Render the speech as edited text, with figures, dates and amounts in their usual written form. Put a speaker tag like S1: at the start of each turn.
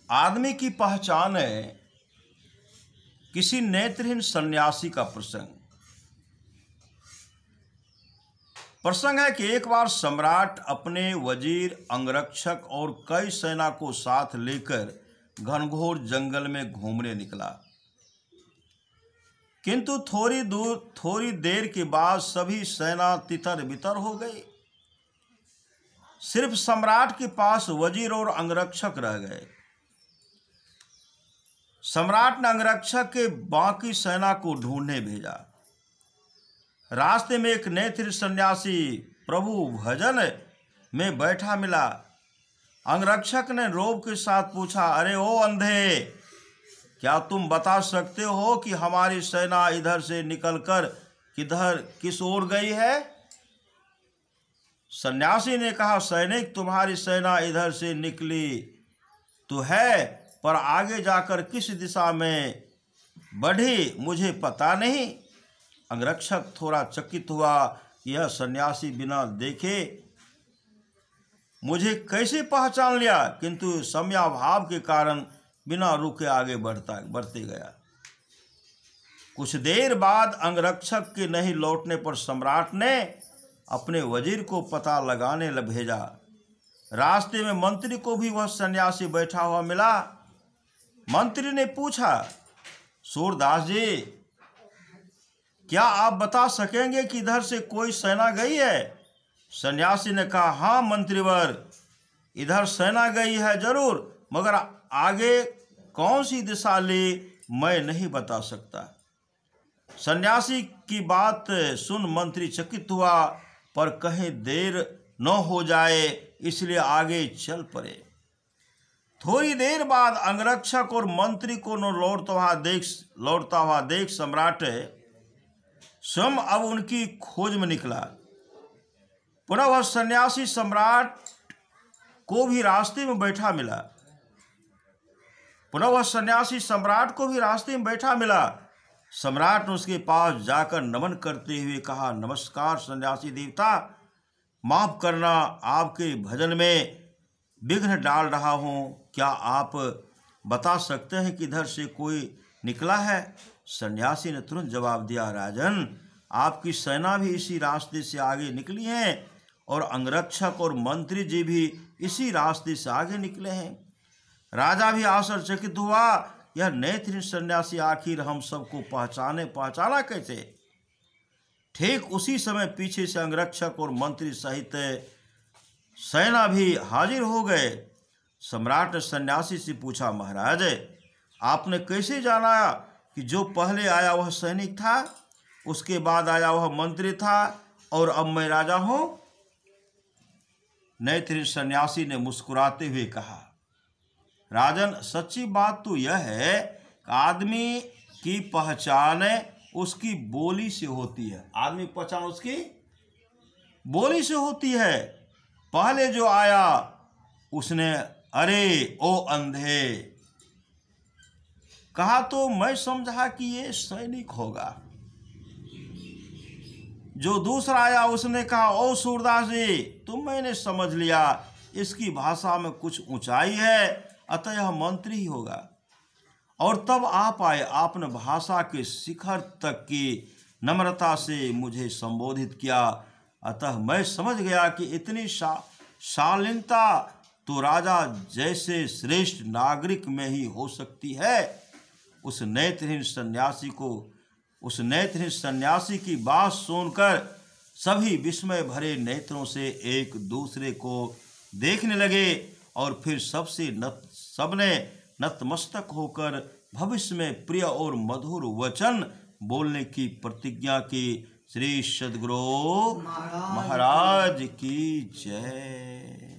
S1: आदमी की पहचान है किसी नेत्रहीन सन्यासी का प्रसंग है कि एक बार सम्राट अपने वजीर, अंगरक्षक और कई सेना को साथ लेकर घनघोर जंगल में घूमने निकला। किंतु थोड़ी देर के बाद सभी सेना तितर बितर हो गई। सिर्फ सम्राट के पास वजीर और अंगरक्षक रह गए। सम्राट ने अंगरक्षक के बाकी सेना को ढूंढने भेजा। रास्ते में एक नेत्र सन्यासी प्रभु भजन में बैठा मिला। अंगरक्षक ने रोब के साथ पूछा, अरे ओ अंधे, क्या तुम बता सकते हो कि हमारी सेना इधर से निकलकर किस ओर गई है? सन्यासी ने कहा, सैनिक, तुम्हारी सेना इधर से निकली तो है, पर आगे जाकर किस दिशा में बढ़ी मुझे पता नहीं। अंगरक्षक थोड़ा चकित हुआ, यह सन्यासी बिना देखे मुझे कैसे पहचान लिया, किंतु समयाभाव के कारण बिना रुके आगे बढ़ते गया। कुछ देर बाद अंगरक्षक के नहीं लौटने पर सम्राट ने अपने वजीर को पता लगाने भेजा। रास्ते में मंत्री को भी वह सन्यासी बैठा हुआ मिला। मंत्री ने पूछा, सूरदास जी, क्या आप बता सकेंगे कि इधर से कोई सेना गई है? सन्यासी ने कहा, हाँ मंत्रीवर, इधर सेना गई है जरूर, मगर आगे कौन सी दिशा ली मैं नहीं बता सकता। सन्यासी की बात सुन मंत्री चकित हुआ, पर कहीं देर न हो जाए इसलिए आगे चल पड़े। थोड़ी देर बाद अंगरक्षक और मंत्री को न लौटता हुआ देख सम्राट स्वयं अब उनकी खोज में निकला। पुनः वह सन्यासी सम्राट को भी रास्ते में बैठा मिला। सम्राट ने उसके पास जाकर नमन करते हुए कहा, नमस्कार सन्यासी देवता, माफ करना, आपके भजन में विघ्न डाल रहा हूँ। क्या आप बता सकते हैं कि इधर से कोई निकला है? सन्यासी ने तुरंत जवाब दिया, राजन, आपकी सेना भी इसी रास्ते से आगे निकली है और अंगरक्षक और मंत्री जी भी इसी रास्ते से आगे निकले हैं। राजा भी आश्चर्यचकित हुआ, यह नेत्रहीन सन्यासी आखिर हम सबको पहचाना कैसे? ठीक उसी समय पीछे से अंगरक्षक और मंत्री सहित सेना भी हाजिर हो गए। सम्राट ने सन्यासी से पूछा, महाराज, आपने कैसे जाना कि जो पहले आया वह सैनिक था, उसके बाद आया वह मंत्री था और अब मैं राजा हूं? नेत्रहीन सन्यासी ने मुस्कुराते हुए कहा, राजन, सच्ची बात तो यह है कि आदमी की पहचान उसकी बोली से होती है। आदमी की पहचान उसकी बोली से होती है। पहले जो आया उसने अरे ओ अंधे कहा तो मैं समझा कि ये सैनिक होगा। जो दूसरा आया उसने कहा, ओ सूरदास जी, तो मैंने समझ लिया इसकी भाषा में कुछ ऊंचाई है, अतः यह मंत्री ही होगा। और तब आप आए, आपने भाषा के शिखर तक की नम्रता से मुझे संबोधित किया, अतः मैं समझ गया कि इतनी शालीनता तो राजा जैसे श्रेष्ठ नागरिक में ही हो सकती है। उस नेत्रहीन सन्यासी की बात सुनकर सभी विस्मय भरे नेत्रों से एक दूसरे को देखने लगे और फिर सबने नतमस्तक होकर भविष्य में प्रिय और मधुर वचन बोलने की प्रतिज्ञा की। श्री सद्गुरु महाराज की जय।